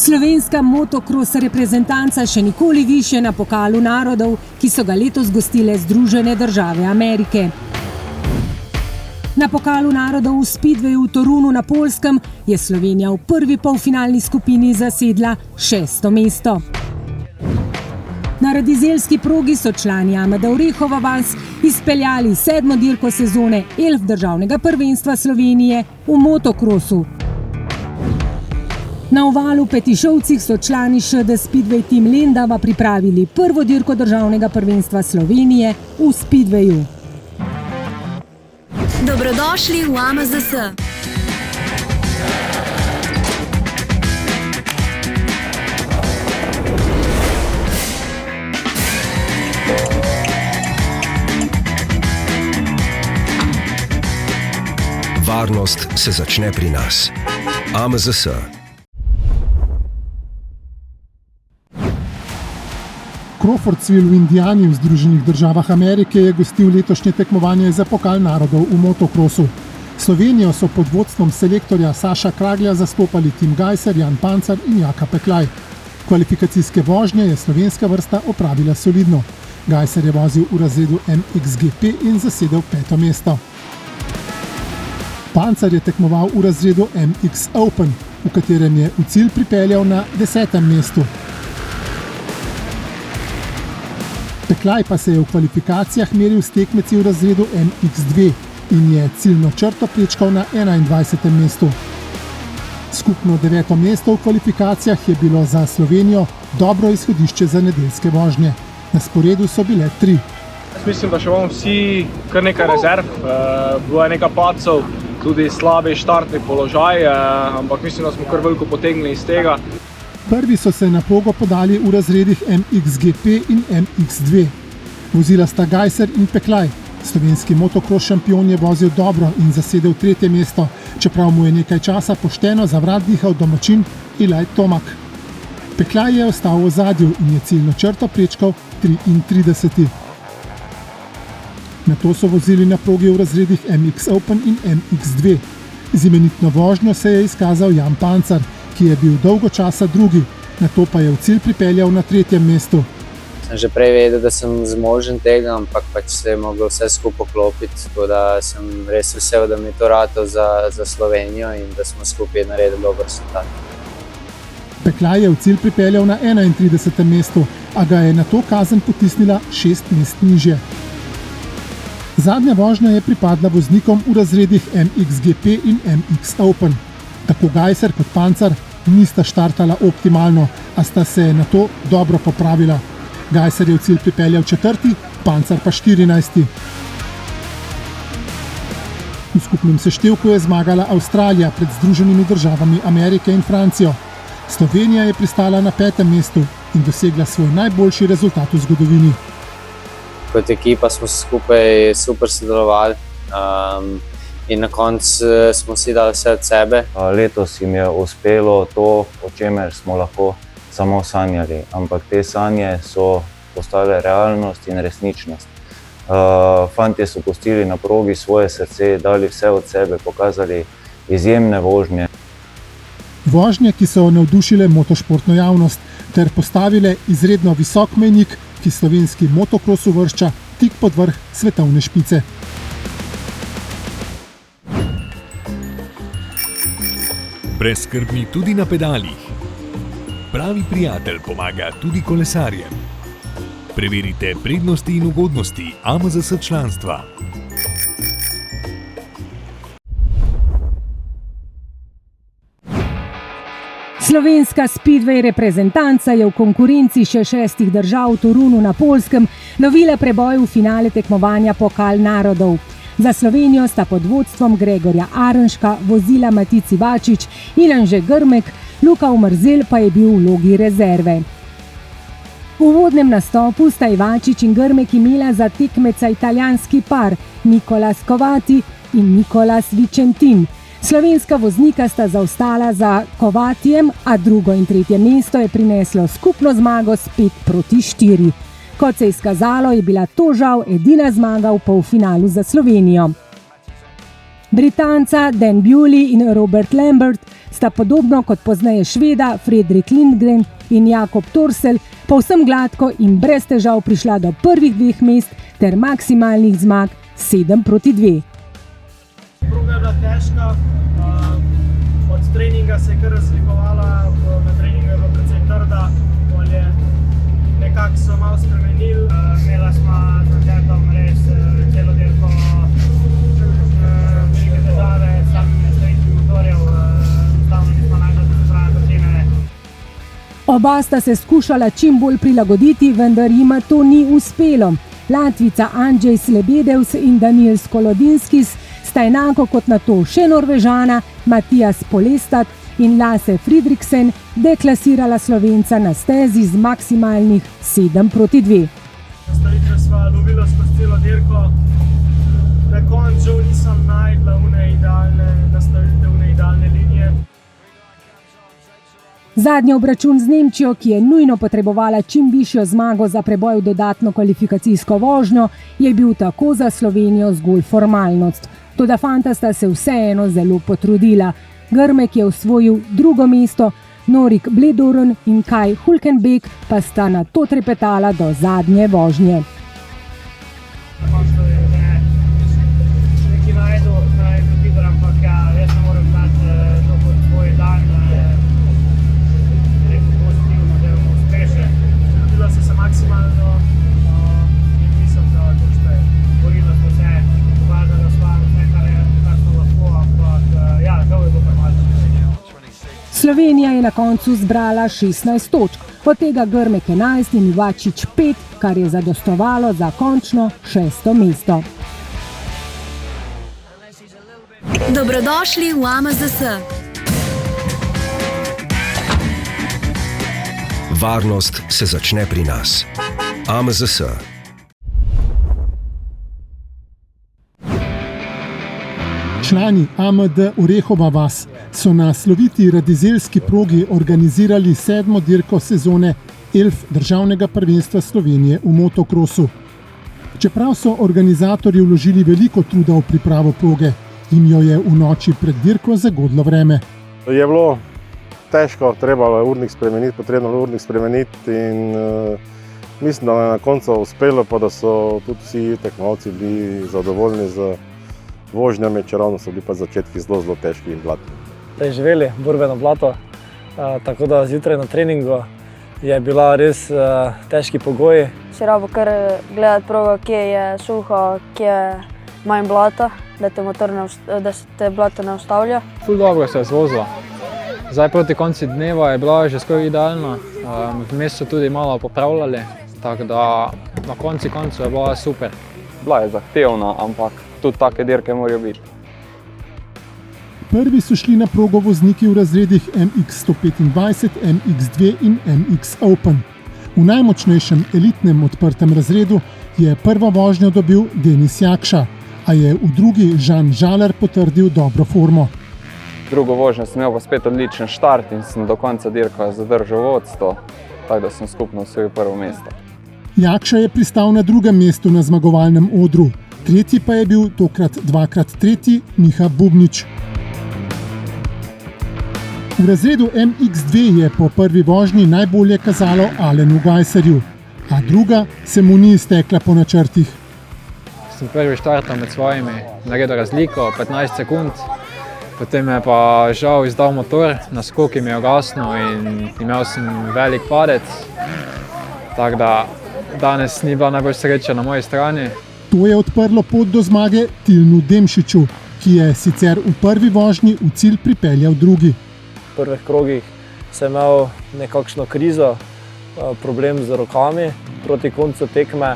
Slovenska motokros reprezentanca še nikoli višje na pokalu narodov, ki so ga letos gostile Združene države Amerike. Na pokalu narodov v Speedwayu v Torunu na Poljskem je Slovenija v prvi polfinalni skupini zasedla 6. mesto. Na radizelski progi so člani Ameda Orehova vas izpeljali 7. dirko sezone Elf državnega prvenstva Slovenije v motokrosu. Na ovalu Petišovcih so člani ŠD Speedway Team Lendava pripravili prvo dirko državnega prvenstva Slovenije v Speedwayu. Dobrodošli v AMZS. Varnost se začne pri nas. AMZS. Crawfordsville v Indijani v Združenih državah Amerike je gostil letošnje tekmovanje za pokal narodov v motokrosu. Slovenijo so pod vodstvom selektorja Saša Kraglja zastopali Tim Gajser, Jan Pancar in Jaka Peklaj. Kvalifikacijske vožnje je slovenska vrsta opravila solidno. Gajser je vozil v razredu MXGP in zasedel 5. mesto. Pancar je tekmoval v razredu MX Open, v katerem je v cilj pripeljal na 10. mestu. Peklaj pa se je v kvalifikacijah meril s tekmeci v razredu MX2 in je ciljno črto prečkal na 21. mestu. Skupno 9. mesto v kvalifikacijah je bilo za Slovenijo dobro izhodišče za nedeljske vožnje. Na sporedu so bile 3. Mislim, da še imamo vsi kar nekaj rezerv, bilo je nekaj padcev, tudi slabi štartni položaj, ampak mislim, da smo kar veliko potegnili iz tega. Prvi so se na progo podali v razredih MXGP in MX2. Vozila sta Gajser in Peklaj. Slovenski motokros šampion je vozil dobro in zasedel 3. mesto, čeprav mu je nekaj časa pošteno za vrat dihal domačin Ilaj Tomak. Peklaj je ostal v ozadju in je ciljno črto prečkal 33. Nato so vozili na progi v razredih MX Open in MX2. Z imenitno vožnjo se je izkazal Jan Pancar, ki je bil dolgo časa drugi, nato pa je v cilj pripeljal na 3. mestu. Sem že prej vedel, da sem zmožen tega, ampak pač se je mogel vse skupaj poklopiti, tako da sem res vesel, da mi je to rato za Slovenijo in da smo skupaj naredili dober rezultat. Peklaj je v cilj pripeljal na 31. mestu, a ga je nato kazen potisnila 6 mest nižje. Zadnja vožnja je pripadla voznikom v razredih MXGP in MX Open. Tako Gajser kot Pancar nista štartala optimalno, a sta se nato dobro popravila. Gajser je v cilj pripeljal 4., Pancar pa 14. V skupnem seštevku je zmagala Avstralija pred Združenimi državami Amerike in Francijo. Slovenija je pristala na 5. mestu in dosegla svoj najboljši rezultat v zgodovini. Kot ekipa smo skupaj super sodelovali. In na koncu smo si dali vse od sebe. Letos jim je uspelo to, o čemer smo lahko samo sanjali, ampak te sanje so postale realnost in resničnost. Fantje so pustili na progi svoje srce, dali vse od sebe, pokazali izjemne vožnje. Vožnje, ki so navdušile motošportno javnost ter postavile izredno visok mejnik, ki slovenski motokros uvršča tik pod vrh svetovne špice. Brezskrbni tudi na pedalih. Pravi prijatelj pomaga tudi kolesarjem. Preverite prednosti in ugodnosti AMZS članstva. Slovenska Speedway reprezentanca je v konkurenci še 6 držav v Torunu na Poljskem lovila preboj v finale tekmovanja Pokal narodov. Za Slovenijo sta pod vodstvom Gregorja Arnška vozila Matici Vačič in Anže Grmek, Luka Umrzel pa je bil v vlogi rezerve. V uvodnem nastopu sta Ivačič in Grmek imela za tekmeca italijanski par Nicolas Covati in Nicolas Vicentin. Slovenska voznika sta zaostala za Covatijem, a 2. in 3. mesto je prineslo skupno zmago s 5-4. Kot se je izkazalo, je bila to žal edina zmaga v polfinalu za Slovenijo. Britanca Dan Bewley in Robert Lambert sta podobno kot pozneje Šveda Fredrik Lindgren in Jakob Torsel povsem gladko in brez težav prišla do prvih 2 mest ter maksimalnih zmag 7-2. Proga je bila težka, od treninga se je kar razlikovala, na treningu je bila precej trda, bolje nekako so malo spremenili. Imela smo z Anžetom res celo dirko velike težave s samimi nastavitvi motorjev, enostavno nismo našli zbrane brzine. Oba sta se skušala čim bolj prilagoditi, vendar jima to ni uspelo. Latvica Andrzej Lebedevs in Daniel Skolodinskis sta enako kot nato še Norvežana Matijas Polestat in Lasse Fridriksen deklasirala Slovenca na stezi z maksimalnih 7-2. Nastavitve sva lovila skozi celo dirko. Na koncu nisem našla idealne nastavitve, idealne linije. Zadnji obračun z Nemčijo, ki je nujno potrebovala čim višjo zmago za preboj v dodatno kvalifikacijsko vožnjo, je bil tako za Slovenijo zgolj formalnost. Toda fanta sta se vseeno zelo potrudila. Grmek je osvojil 2. mesto, Norik Bledorn in Kai Hulkenbeek pa sta na to trepetala do zadnje vožnje. Na koncu je neki najdu hiter, ampak jaz ne morem dati to kot svoj dan, pozitivno, delno uspešen. Trudila sem se maksimalno in mislim, da to šteje. Borila smo se, pokazala sva vse, kar smo lahko, ampak žal je bilo premalo. Slovenija je na koncu zbrala 16 točk, od tega Grmek 11 in Ivačič 5, kar je zadostovalo za končno 6. mesto. Dobrodošli v AMZS. Varnost se začne pri nas. AMZS. Člani AMD Orehova vas so na sloviti radizelski progi organizirali 7. dirko sezone Elf državnega prvenstva Slovenije v motokrosu. Čeprav so organizatorji vložili veliko truda v pripravo proge, jim jo je v noči pred dirko zagodlo vreme. Je bilo težko, potrebno je urnik spremeniti in mislim, da je na koncu uspelo, pa da so tudi vsi tekmovalci bili zadovoljni z vožnjami, čeravno so bili pa začetki zelo težki in blatni. Preživeli borbeno blato, tako da zjutraj na treningu je bila res težki pogoji. Si rabo kar gledati progo, kje je suho, kje je manj blata, da se te blato ne ustavlja. Ful dobro se je zvozila. Zdaj proti konci dneva je bila že skoraj idealna, vmes so tudi malo popravljali, tako da na koncu je bila super. Bila je zahtevna, ampak tudi take dirke morajo biti. Prvi so šli na progo vozniki v razredih MX125, MX2 in MX Open. V najmočnejšem elitnem odprtem razredu je prvo vožnjo dobil Denis Jakša, a je v drugi Žan Žaler potrdil dobro formo. Drugo vožnjo sem imel pa spet odličen štart in sem do konca dirka zadržal vodstvo, tako da sem skupno osvojil prvo mesto. Jakša je pristal na drugem mestu na zmagovalnem odru, tretji pa je bil tokrat 2x3 Miha Bubnič. V razredu MX2 je po prvi vožnji najbolje kazalo Alenu Gajserju, a druga se mu ni iztekla po načrtih. Sem prvi štartal med svojimi, naredil razliko 15 sekund, potem je pa žal izdal motor, na skoki mi je ugasnil in imel sem velik padec, tako da danes ni bila najbolj sreča na moji strani. To je odprlo pot do zmage Tilnu Demšiču, ki je sicer v prvi vožnji v cilj pripeljal drugi. V prvih krogih sem imel nekakšno krizo, problem z rokami. Proti koncu tekme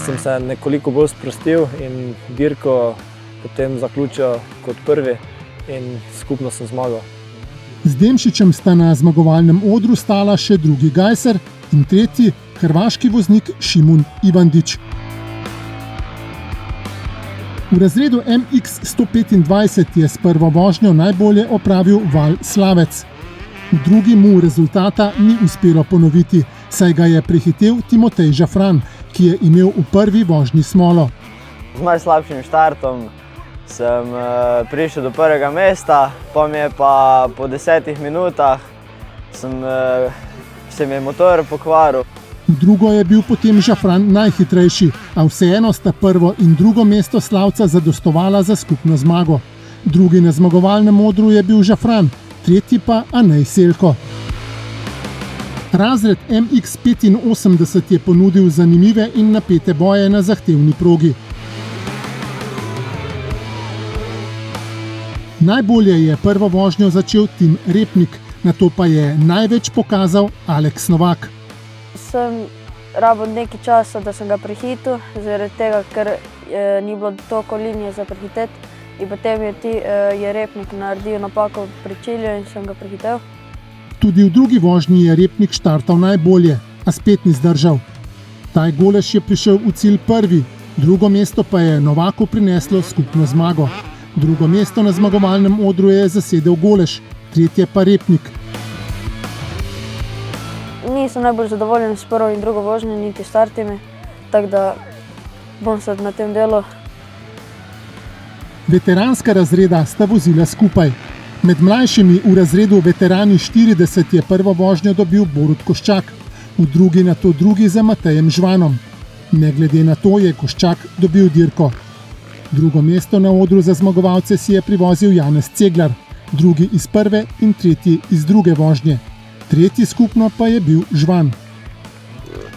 sem se nekoliko bolj sprostil in dirko potem zaključil kot prvi in skupno sem zmagal. Z Demšičem sta na zmagovalnem odru stala še drugi Gajser in tretji hrvaški voznik Šimun Ivandić. V razredu MX125 je s prvo vožnjo najbolje opravil Val Slavec. V drugi mu rezultata ni uspelo ponoviti, saj ga je prehitel Timotej Žafran, ki je imel v prvi vožnji smolo. Z najslabšim štartom sem prišel do prvega mesta, pa mi je pa po 10 minutah se mi je motor pokvaril. Drugo je bil potem Žafran najhitrejši, a vseeno sta prvo in drugo mesto slavca zadostovala za skupno zmago. Drugi na zmagovalnem odru je bil Žafran, tretji pa Anej Selko. Razred MX85 je ponudil zanimive in napete boje na zahtevni progi. Najbolje je prvo vožnjo začel Tim Repnik, nato pa je največ pokazal Aleks Novak. Sem rabil nekaj časa, da sem ga prehitil, zaradi tega, ker ni bilo toliko linije za prehiteti. In potem je Repnik naredil napako pri cilju in sem ga prehitel. Tudi v drugi vožnji je Repnik štartal najbolje, a spet ni zdržal. Taj Goleš je prišel v cilj prvi, drugo mesto pa je Novaku prineslo skupno zmago. Drugo mesto na zmagovalnem odru je zasedel Goleš, tretje pa Repnik. Nisem najbolj zadovoljen s prvo in drugo vožnjo, niti startimi, tako da bom se na tem delu. Veteranska razreda sta vozila skupaj. Med mlajšimi v razredu veterani 40 je prvo vožnjo dobil Borut Koščak, v drugi nato drugi za Matejem Žvanom. Ne glede na to je Koščak dobil dirko. Drugo mesto na odru za zmagovalce si je privozil Janez Ceglar, drugi iz prve in tretji iz druge vožnje. Tretji skupno pa je bil Žvan.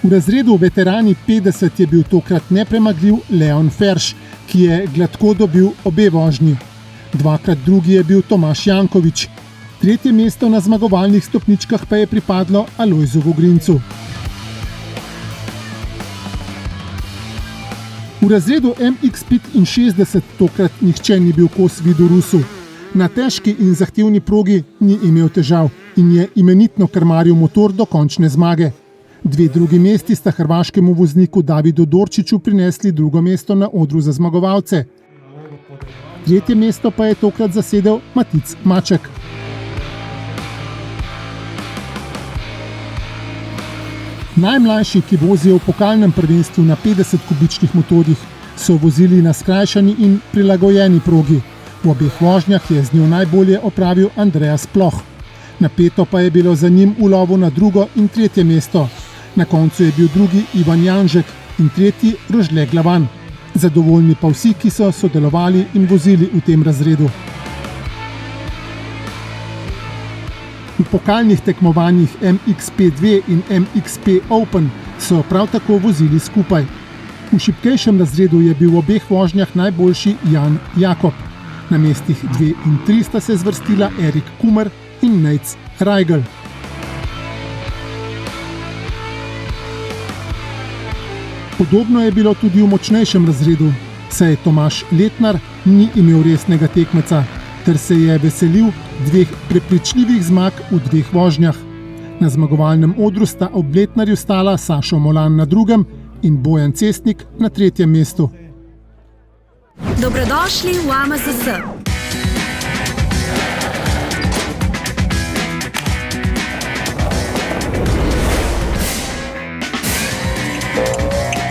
V razredu veterani 50 je bil tokrat nepremagljiv Leon Ferš, ki je gladko dobil obe vožnji. Dvakrat drugi je bil Tomaš Jankovič. Tretje mesto na zmagovalnih stopničkah pa je pripadlo Alojzu Vogrincu. V razredu MX65 tokrat nihče ni bil kos Vidorusu. Na težki in zahtevni progi ni imel težav in je imenitno krmaril motor do končne zmage. Dve drugi mesti sta hrvaškemu vozniku Davidu Dorčiću prinesli drugo mesto na odru za zmagovalce. Tretje mesto pa je tokrat zasedel Matic Maček. Najmlajši, ki vozijo v pokalnem prvenstvu na 50 kubičnih motorjih, so vozili na skrajšani in prilagojeni progi. V obeh vožnjah je z njo najbolje opravil Andreas Ploh. Napeto pa je bilo za njim v lovu na drugo in tretje mesto. Na koncu je bil drugi Ivan Janžek in tretji Rožle Glavan. Zadovoljni pa vsi, ki so sodelovali in vozili v tem razredu. V pokalnih tekmovanjih MXP2 in MXP Open so prav tako vozili skupaj. V šibkejšem razredu je bil v obeh vožnjah najboljši Jan Jakob. Na mestih 2 in 3 sta se zvrstila Erik Kumar in Nejc Rajgl. Podobno je bilo tudi v močnejšem razredu, saj Tomaš Letnar ni imel resnega tekmeca, ter se je veselil dveh prepričljivih zmag v dveh vožnjah. Na zmagovalnem odru sta ob Letnarju stala Sašo Molan na drugem in Bojan Cestnik na tretjem mestu. Dobrodošli v AMZS.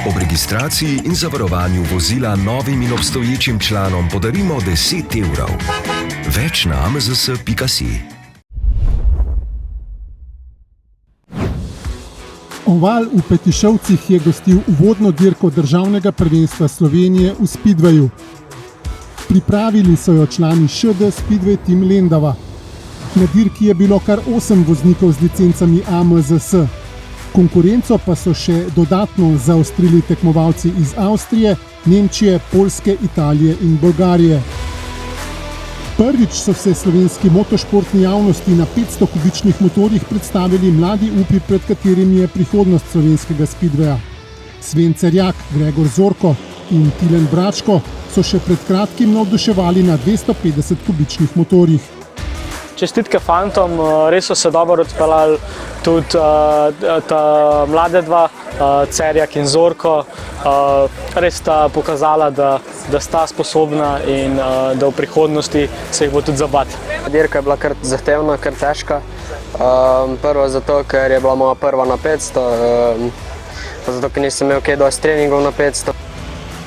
Ob registraciji in zavarovanju vozila novim in obstoječim članom podarimo 10 €. Več na amzs.si. Oval v Petišovcih je gostil uvodno dirko državnega prvenstva Slovenije v Speedwayu. Pripravili so jo člani ŠD Speedway Team Lendava. Na dirki je bilo kar 8 voznikov z licencami AMZS. Konkurenco pa so še dodatno zaostrili tekmovalci iz Avstrije, Nemčije, Poljske, Italije in Bolgarije. Prvič so se slovenski motošportni javnosti na 500 kubičnih motorjih predstavili mladi upi, pred katerimi je prihodnost slovenskega speedwaya. Sven Cerjak, Gregor Zorko in Tilen Bračko so še pred kratkim navduševali na 250 kubičnih motorjih. Čestitke fantom, res so se dobro odpeljali, tudi ta mlade dva, Cerjak in Zorko, res sta pokazala, da sta sposobna in da v prihodnosti se jih bo tudi zabati. Dirka je bila kar zahtevna, kar težka. Prvo zato, ker je bila moja prva na 500, zato ker nisem imel kaj dosti treningov na 500.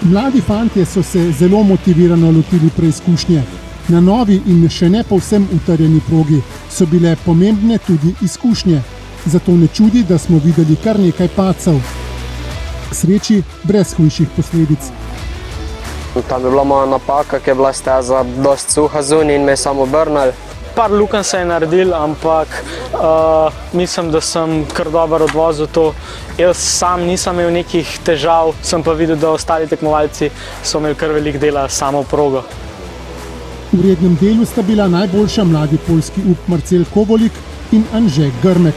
Mladi fantje so se zelo motivirano lotili preizkušnje. Na novi in še ne povsem utrjeni progi so bile pomembne tudi izkušnje. Zato ne čudi, da smo videli kar nekaj padcev. K sreči brez hujših posledic. Tam je bila moja napaka, ker je bila steza dosti suha zunaj in me je samo obrnil. Par lukenj se je naredil, ampak mislim, da sem kar dobro odvozil to. Jaz sam nisem imel nekih težav, sem pa videl, da ostali tekmovalci so imeli kar veliko dela s samo progo. V rednem delu sta bila najboljša mladi poljski up Marcel Kovolik in Anže Grmek.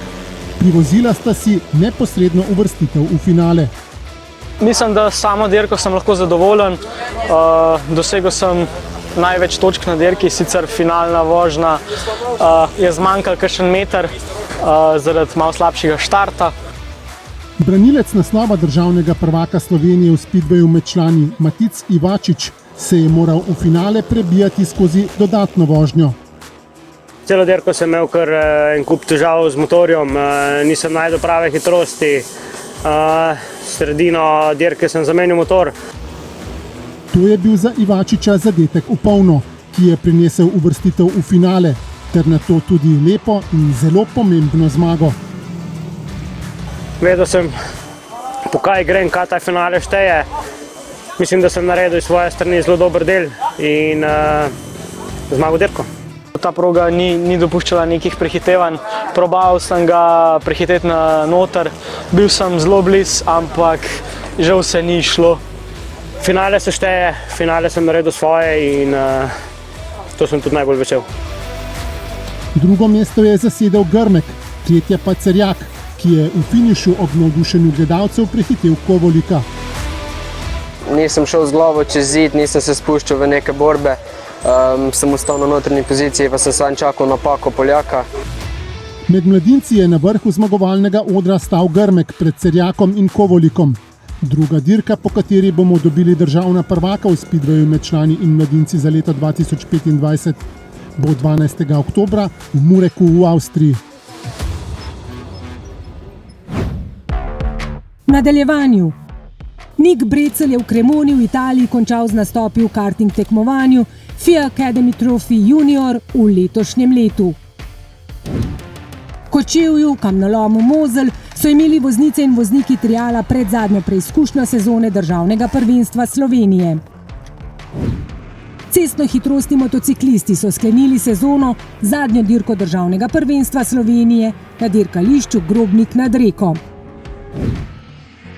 Privozila sta si neposredno uvrstitev v finale. Mislim, da samo dirko sem lahko zadovoljen. Dosegel sem največ točk na dirki, sicer finalna vožnja je zmanjkal kakšen meter zaradi malo slabšega štarta. Branilec naslova državnega prvaka Slovenije v speedwayu med člani Matic Ivačič se je moral v finale prebijati skozi dodatno vožnjo. Celo dirko sem imel kar en kup težav z motorjem, nisem našel prave hitrosti. Sredino dirke sem zamenjal motor. To je bil za Ivačiča zadetek v polno, ki je prinesel uvrstitev v finale, ter nato tudi lepo in zelo pomembno zmago. Vedel sem, po kaj grem, kaj ta finale šteje. Mislim, da sem naredil iz svoje strani zelo dober del in zmagal dirko. Ta proga ni dopuščala nekih prehitevanj. Probal sem ga prehiteti na noter, bil sem zelo blizu, ampak žal se ni šlo. Finale se šteje, finale sem naredil svoje in to sem tudi najbolj vesel. Drugo mesto je zasedel Grmek, tretje pa Cerjak, ki je v finišu ob navdušenju gledalcev prehitel Kovolika. Nisem šel z glavo čez zid, nisem se spuščal v neke borbe. Sem ostal na notranji poziciji, pa sem sam čakal napako Poljaka. Med mladinci je na vrhu zmagovalnega odra stal Grmek pred Cerjakom in Kovolikom. Druga dirka, po kateri bomo dobili državna prvaka v speedwayu med člani in mladinci za leto 2025, bo 12. oktobra v Mureku v Avstriji. V nadaljevanju. Nik Brecelj je v Cremoni v Italiji končal z nastopi v karting tekmovanju FIA Academy Trophy Junior v letošnjem letu. V Kočevju, kamnolomu Mozelj, so imeli voznice in vozniki triala pred zadnjo preizkušnjo sezone državnega prvenstva Slovenije. Cestnohitrostni motociklisti so sklenili sezono zadnjo dirko državnega prvenstva Slovenije na dirkališču Grobnik nad Reko.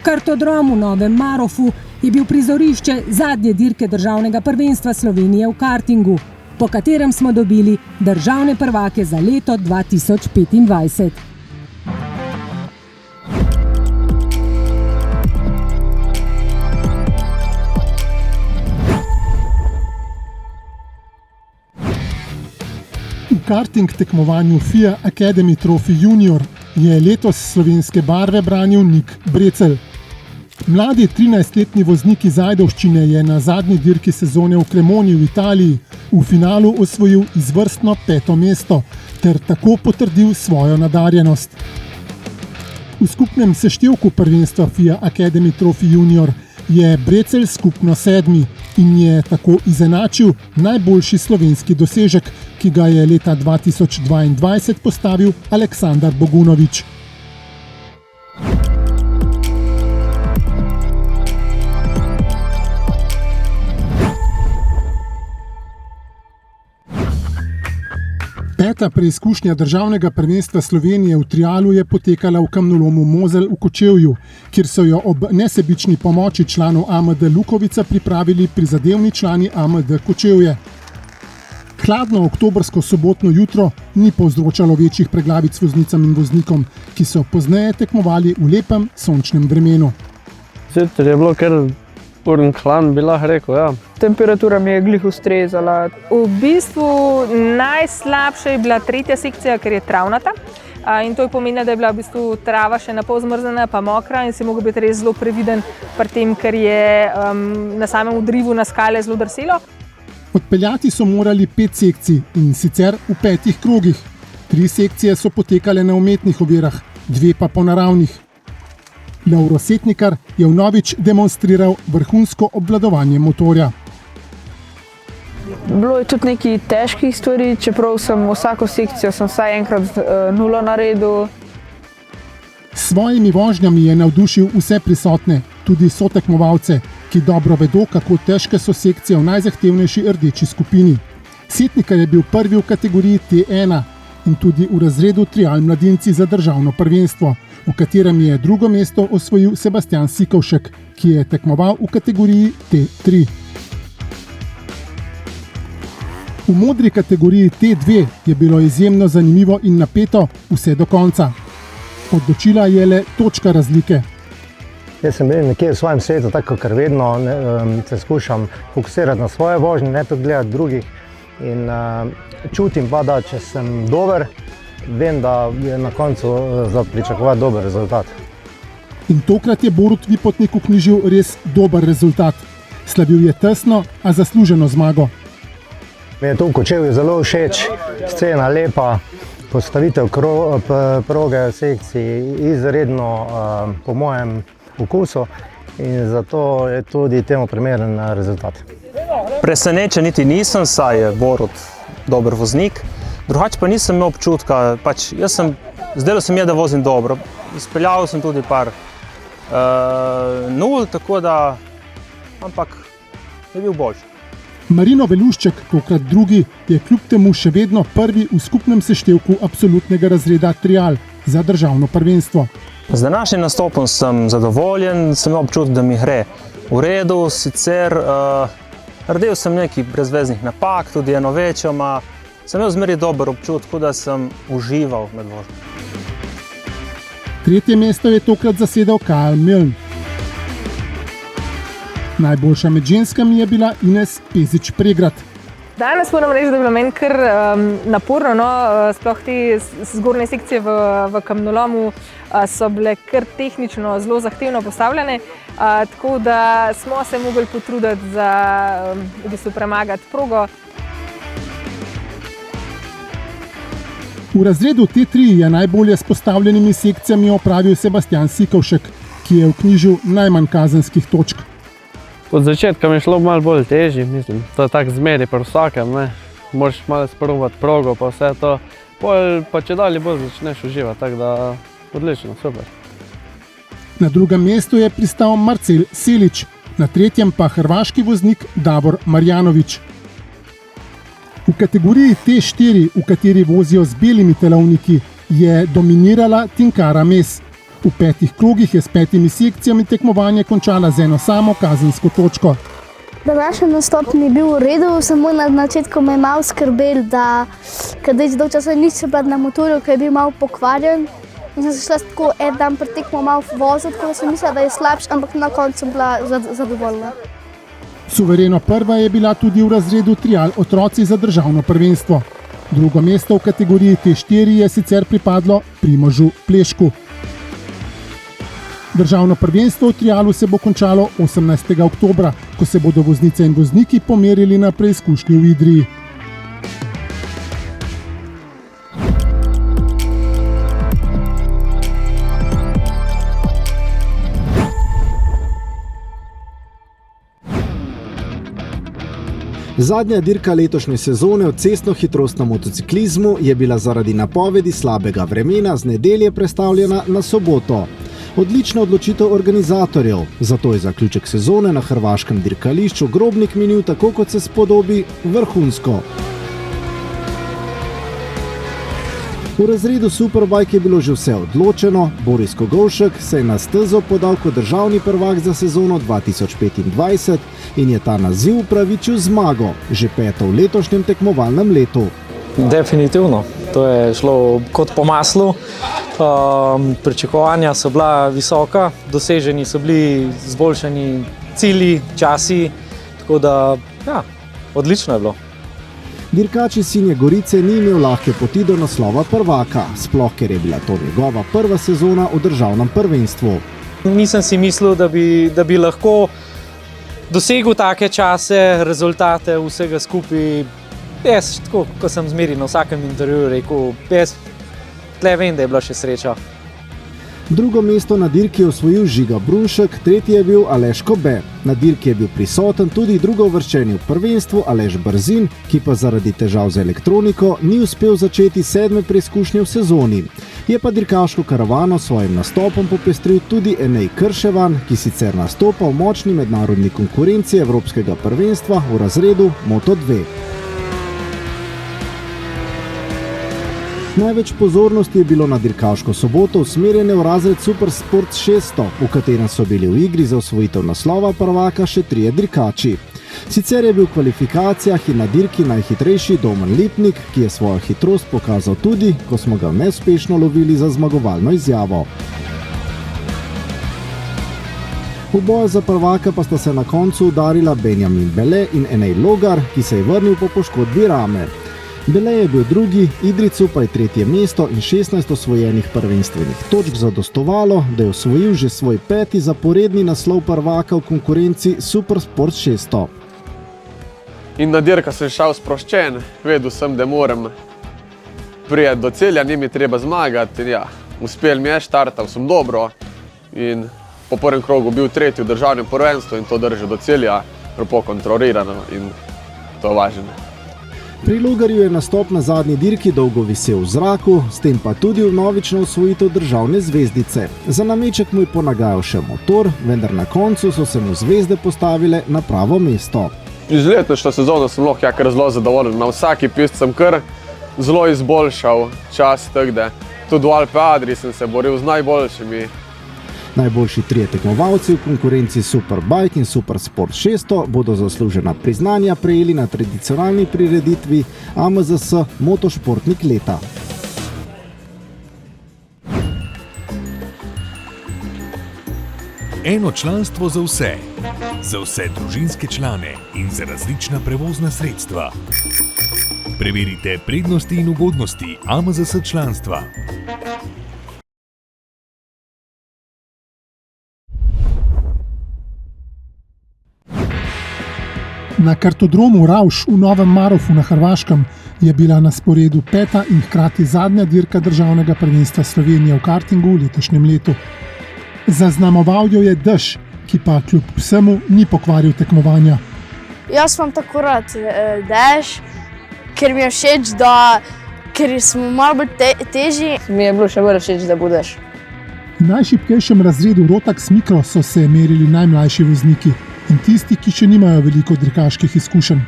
Kartodrom v Novem Marofu je bil prizorišče zadnje dirke državnega prvenstva Slovenije v kartingu, po katerem smo dobili državne prvake za leto 2025. V karting tekmovanju FIA Academy Trophy Junior je letos slovenske barve branil Nik Brecelj. Mladi 13-letni voznik iz Ajdovščine je na zadnji dirki sezone v Cremoni v Italiji v finalu osvojil izvrstno 5. mesto ter tako potrdil svojo nadarjenost. V skupnem seštevku prvenstva FIA Academy Trophy Junior je Brecelj skupno 7. in je tako izenačil najboljši slovenski dosežek, ki ga je leta 2022 postavil Aleksandar Bogunović. Peta preizkušnja državnega prvenstva Slovenije v trialu je potekala v kamnolomu Mozelj v Kočevju, kjer so jo ob nesebični pomoči članov AMD Lukovica pripravili prizadevni člani AMD Kočevje. Hladno oktobrsko sobotno jutro ni povzročalo večjih preglavic voznicam in voznikom, ki so pozneje tekmovali v lepem sončnem vremenu. Zjutraj je bilo kar urn hladno, bi lahko rekel, ja. Temperatura mi je glih ustrezala. V bistvu najslabša je bila tretja sekcija, ker je travnata. In to je pomeni, da je bila v bistvu trava še napol zmrzena pa mokra in si mogel biti res zelo previden pri tem, ker je na samem udrivu na skale zelo drselo. Odpeljati so morali 5 sekcij in sicer v 5 krogih. 3 sekcije so potekale na umetnih ovirah, 2 pa po naravnih. Lovro Setnikar je vnovič demonstriral vrhunsko obvladovanje motorja. Bilo je tudi nekaj težkih stvari, čeprav sem vsako sekcijo vsaj enkrat nulo naredil. S svojimi vožnjami je navdušil vse prisotne, tudi sotekmovalce, ki dobro vedo, kako težke so sekcije v najzahtevnejši rdeči skupini. Setnikar je bil prvi v kategoriji T1 in tudi v razredu trial mladinci za državno prvenstvo, v katerem je drugo mesto osvojil Sebastian Sikovšek, ki je tekmoval v kategoriji T3. V modri kategoriji T2 je bilo izjemno zanimivo in napeto vse do konca. Odločila je le točka razlike. Jaz sem bil nekje v svojem svetu, tako ker vedno se skušam fokusirati na svoje vožnje, ne to gledati drugih. In čutim pa, da če sem dober, vem, da je na koncu za pričakovati dober rezultat. In tokrat je Borut Vipotnik vknjižil res dober rezultat. Slavil je tesno, a zasluženo zmago. Mi je to v Kočevju zelo všeč, scena lepa, postavitev proge v sekciji izredno po mojem okusu in zato je tudi temu primeren rezultat. Presenečen niti nisem, saj je Borut dober voznik, drugače pa nisem imel občutka, zdelo se mi je, da vozim dobro. Izpeljal sem tudi par nul, tako da, ampak je bil boljši. Marino Velušček, tokrat drugi, je kljub temu še vedno prvi v skupnem seštevku absolutnega razreda trial za državno prvenstvo. Z današnjim nastopom sem zadovoljen, sem imel občutek, da mi gre v redu, sicer naredil sem nekaj brezveznih napak, tudi eno večjo, sem imel zmeraj dober občutek, da sem užival med vožnjo. Tretje mesto je tokrat zasedel Kyle Milne. Najboljša med ženskami je bila Ines Pezič-Pregrad. Danes moram reči, da je bilo meni kar naporno, sploh te zgornje sekcije v kamnolomu so bile kar tehnično zelo zahtevno postavljene, tako da smo se mogli potruditi za v bistvu premagati progo. V razredu T3 je najbolje s postavljenimi sekcijami opravil Sebastian Sikovšek, ki je vknjižil najmanj kazenskih točk. Od začetka mi je šlo malo bolj težje, mislim, to je tako zmeri pri vsakem, ne. Moraš malo sprobati progo pa vse to, pa če dalje bolj začneš uživati, tako da odlično, super. Na drugem mestu je pristal Marcel Selič, na tretjem pa hrvaški voznik Davor Marjanović. V kategoriji T4, v kateri vozijo z belimi telovniki, je dominirala Tinkara Mes. V 5 krogih je s 5 sekcijami tekmovanje končala z eno samo kazensko točko. Današnji nastop mi je bil v redu, samo na začetku me je malo skrbel, da ker dolgo časa nisem bila na motorju, ker je bil malo pokvarjen. In sem se šla tako en dan pred tekmo malo voziti, tako da sem mislila, da je slabši, ampak na koncu sem bila zadovoljna. Suvereno prva je bila tudi v razredu trial otroci za državno prvenstvo. Drugo mesto v kategoriji T4 je sicer pripadlo Primožu Plešku. Državno prvenstvo v trialu se bo končalo 18. oktobra, ko se bodo voznice in vozniki pomerili na preizkušnji v Idriji. Zadnja dirka letošnje sezone v cestno-hitrostnem motociklizmu je bila zaradi napovedi slabega vremena z nedelje prestavljena na soboto. Odlična odločitev organizatorjev, zato je zaključek sezone na hrvaškem dirkališču Grobnik minil tako, kot se spodobi, vrhunsko. V razredu Superbike je bilo že vse odločeno, Boris Kogovšek se je na stezo podal kot državni prvak za sezono 2025 in je ta naziv upravičil zmago, že 5. v letošnjem tekmovalnem letu. Definitivno, to je šlo kot po maslu. Pričakovanja so bila visoka, doseženi so bili izboljšani cilji, časi, tako da ja, odlično je bilo. Dirkač iz Sinje Gorice ni imel lahke poti do naslova prvaka, sploh ker je bila to njegova prva sezona v državnem prvenstvu. Nisem si mislil, da bi lahko dosegel take čase, rezultate vsega skupaj. Jaz, tako kot sem zmeri na vsakem intervjuju rekel, jaz tle vem, da je bila še sreča. Drugo mesto na dirki je osvojil Žiga Brunšek, tretji je bil Aleš Kobe. Na dirki je bil prisoten tudi drugouvrščeni v prvenstvu Aleš Brzin, ki pa zaradi težav z elektroniko ni uspel začeti 7. preizkušnje v sezoni. Je pa dirkaško karavano s svojim nastopom popestril tudi Enej Krševan, ki sicer nastopa v močni mednarodni konkurenci Evropskega prvenstva v razredu Moto2. Največ pozornosti je bilo na dirkaško soboto usmerjene v razred Super Sport 600, v katerem so bili v igri za osvojitev naslova prvaka še 3 dirkači. Sicer je bil v kvalifikacijah in na dirki najhitrejši Domen Lipnik, ki je svojo hitrost pokazal tudi, ko smo ga neuspešno lovili za zmagovalno izjavo. V boju za prvaka pa sta se na koncu udarila Benjamin Bele in Enej Logar, ki se je vrnil po poškodbi rame. Bele je bil drugi, Idricu pa je 3. mesto in 16 osvojenih prvenstvenih točk zadostovalo, da je osvojil že svoj 5. zaporedni naslov prvaka v konkurenci Super Sport 600. In na dirka sem šel sproščen, vedel sem, da moram prijeti do cilja, ni mi treba zmagati. Ja, uspel mi je, štartal sem dobro in po prvem krogu bil 3. v državnem prvenstvu in to držal do cilja, lepo kontrolirano in to je važno. Pri Logarju je nastop na zadnji dirki dolgo visel v zraku, s tem pa tudi vnovično osvojitev državne zvezdice. Za nameček mu je ponagajal še motor, vendar na koncu so se mu zvezde postavile na pravo mesto. Iz letošnjo sezono sem lahko kar zelo zadovoljen. Na vsaki pisti sem kar zelo izboljšal čas, tako da tudi v Alpe Adrii sem se boril z najboljšimi. Najboljši 3 tekmovalci v konkurenci Superbike in Super Sport 600 bodo zaslužena priznanja prejeli na tradicionalni prireditvi AMZS Motošportnik leta. Eno članstvo za vse družinske člane in za različna prevozna sredstva. Preverite prednosti in ugodnosti AMZS članstva. Na kartodromu Ravš v Novem Marofu na Hrvaškem je bila na sporedu 5. in hkrati zadnja dirka državnega prvenstva Slovenije v kartingu v letošnjem letu. Zaznamoval jo je dež, ki pa kljub vsemu ni pokvaril tekmovanja. Jaz imam tako rad dež, ker mi je všeč, ker smo malo bolj težji. Mi je bilo še bolj všeč, da bo dež. V najšibkejšem razredu Rotax Micro so se merili najmlajši vozniki in tisti, ki še nimajo veliko dirkaških izkušenj.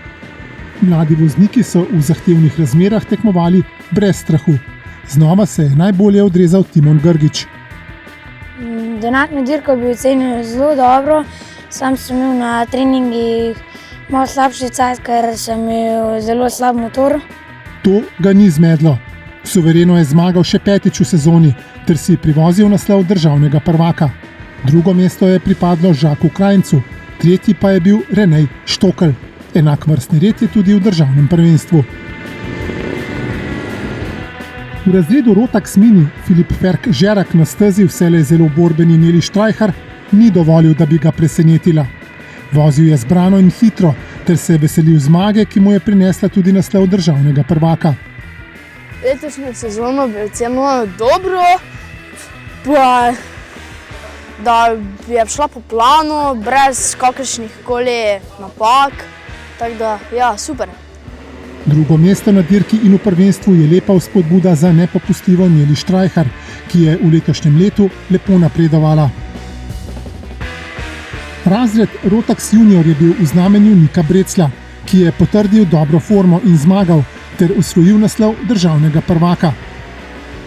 Mladi vozniki so v zahtevnih razmerah tekmovali brez strahu. Znova se je najbolje odrezal Timon Grgič. Današnjo dirko bi ocenil zelo dobro, sam sem imel na treningih malo slabši cajt, ker sem imel zelo slab motor. To ga ni zmedlo. Suvereno je zmagal še 5. v sezoni ter si privozil naslov državnega prvaka. Drugo mesto je pripadlo Žaku Krajncu, 3. pa je bil Renej Štokl. Enak vrstni red je tudi v državnem prvenstvu. V razredu Rotax Mini Filip Ferk Žerak na stezi vselej zelo borbeni Neli Štrajhar ni dovolil, da bi ga presenetila. Vozil je zbrano in hitro ter se veselil zmage, ki mu je prinesla tudi naslov državnega prvaka. Letošnjo sezono bi ocenil dobro, pa da je šla po planu, brez kakršnih koli napak, tako da, ja, super. Drugo mesto na dirki in v prvenstvu je lepa vzpodbuda za nepopustljivo Neli Štrajhar, ki je v letošnjem letu lepo napredovala. Razred Rotax Junior je bil v znamenju Nika Breclja, ki je potrdil dobro formo in zmagal ter osvojil naslov državnega prvaka.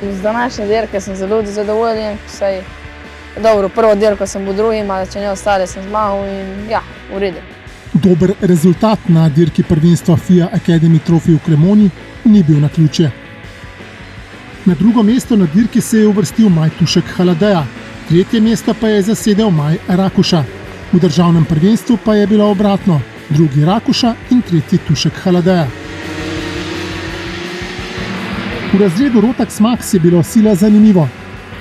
Z današnje dirke sem zelo zadovoljen, saj dobro, prvo dirko sem bil drugi, a če ne ostale sem zmagal in ja, v redu. Dober rezultat na dirki prvenstva FIA Academy Trophy v Cremoni ni bil naključje. Na drugo mesto na dirki se je uvrstil Maj Tušek Haladeja, 3. mesto pa je zasedel Maj Rakuša. V državnem prvenstvu pa je bilo obratno, 2. Rakuša in 3. Tušek Haladeja. V razredu Rotax Max je bilo sila zanimivo.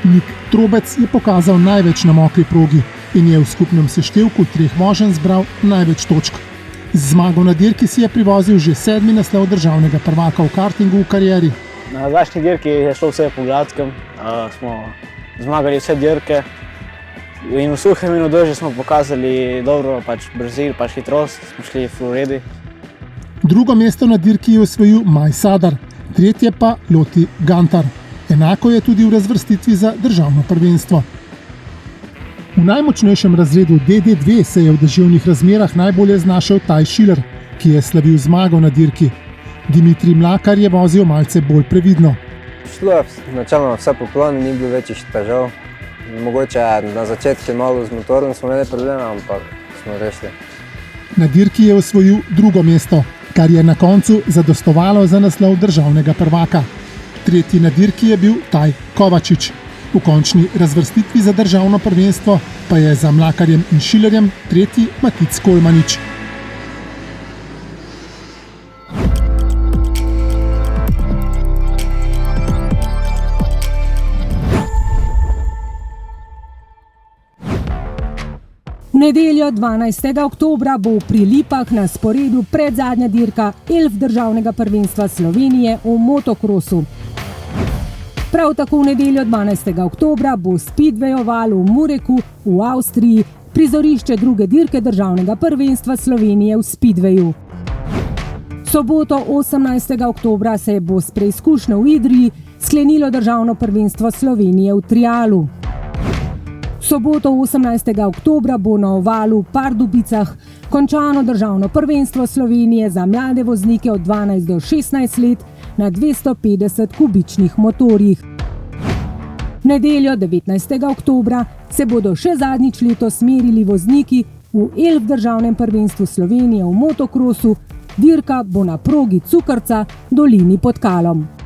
Nik Trobec je pokazal največ na mokri progi in je v skupnem seštevku 3 voženj zbral največ točk. Z zmago na dirki si je privozil že 7. naslov državnega prvaka v kartingu v karieri. Na današnji dirki je šlo vse po gladkem, smo zmagali vse dirke. In v suhem in v dežju smo pokazali dobro brzino, hitrost, smo šli v redu. Drugo mesto na dirki je osvojil Maj Sadar, tretje pa Loti Gantar. Enako je tudi v razvrstitvi za državno prvenstvo. V najmočnejšem razredu DD2 se je v deževnih razmerah najbolje znašel Taj Šiler, ki je slavil zmago na dirki. Dimitrij Mlakar je vozil malce bolj previdno. Šlo je načelno vse po planu, ni bilo večjih težav. Mogoče na začetku malo z motorjem smo imeli probleme, ampak smo rešili. Na dirki je osvojil drugo mesto, kar je na koncu zadostovalo za naslov državnega prvaka. Tretji na dirki je bil Taj Kovačič. V končni razvrstitvi za državno prvenstvo pa je za Mlakarjem in Šilerjem tretji Matic Kolmanič. V nedeljo 12. oktobra bo pri Lipah na sporedu predzadnja dirka Elf državnega prvenstva Slovenije v motokrosu. Prav tako v nedeljo 12. oktobra bo Speedway oval v Mureku v Avstriji prizorišče druge dirke državnega prvenstva Slovenije v Speedwayu. Soboto 18. oktobra se bo s preizkušnjo v Idriji sklenilo državno prvenstvo Slovenije v trialu. Soboto 18. oktobra bo na ovalu v Pardubicah končano državno prvenstvo Slovenije za mlade voznike od 12 do 16 let na 250 kubičnih motorjih. V nedeljo 19. oktobra se bodo še zadnjič letos merili vozniki v Elf državnem prvenstvu Slovenije v motokrosu. Dirka bo na progi Cukrca, dolini pod Kalom.